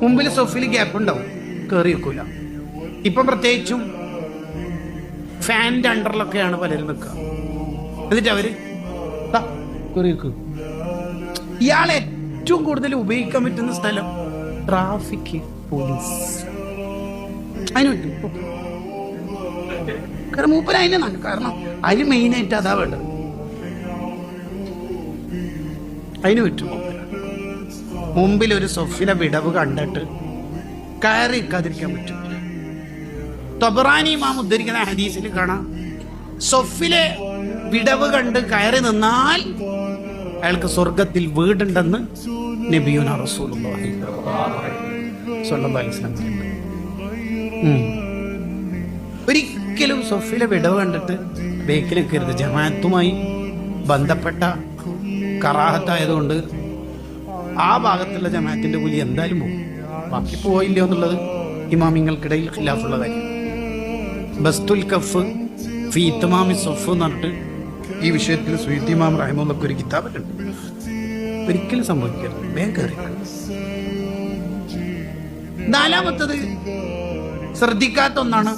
മുമ്പിൽ സൊഫിൽ ഗ്യാപ്പ് ഉണ്ടാവും, കയറി വെക്കൂല. ഇപ്പം പ്രത്യേകിച്ചും ഫാനിന്റെ അണ്ടറിലൊക്കെയാണ് പലരും നിൽക്കുക. എന്നിട്ട് അവര് കയറി വെക്കും. ഇയാളെ ഏറ്റവും കൂടുതൽ ഉപയോഗിക്കാൻ പറ്റുന്ന സ്ഥലം ട്രാഫിക് പോലീസ്. അതിന് പറ്റും. കാരണം മൂപ്പര് അതിനാണ്. കാരണം അതിന് മെയിനായിട്ട് അതാ വേണ്ടത്. അതിന് പറ്റും. മുമ്പിൽ ഒരു സൊഫിലെ വിടവ് കണ്ടിട്ട് കയറി നിൽക്കാതിരിക്കാൻ പറ്റും. തൊബറാനി ഇമാം ഉദ്ധരിക്കുന്ന ഹദീസിൽ കാണാം, സൊഫിലെ വിടവ് കണ്ട് കയറി നിന്നാൽ അയാൾക്ക് സ്വർഗത്തിൽ വീടുണ്ടെന്ന് നബിയുനാ റസൂലുള്ളാഹി സ്വല്ലല്ലാഹു അലൈഹി വസല്ലം. ഒരിക്കലും സൊഫിലെ വിടവ് കണ്ടിട്ട് ബേക്കിൽ നിൽക്കരുത്. ജമാഅത്തുമായി ബന്ധപ്പെട്ട കറാഹത്തായതുകൊണ്ട് ആ ഭാഗത്തുള്ള ജമാഅത്തിന്റെ കൂലി എന്തായാലും പോകും. ബാക്കി പോയില്ലോ എന്നുള്ളത് ഇമാമിങ്ങൾക്കിടയിൽ ഖിലാഫുള്ള കാര്യം. ബസ്തുൽ കഫ് ഫീ ഇത്മാമി സഫ് എന്ന് പറഞ്ഞിട്ട് ഈ വിഷയത്തിൽ സുയ്യിദ് ഇമാം റഹിമഹുള്ളാഹ് ഒരു കിതാബിലുണ്ട്. ഒരിക്കലും സംഭവിക്കരുത്, വേഗം കയറി. നാലാമത്തത് ശ്രദ്ധിക്കാത്ത ഒന്നാണ്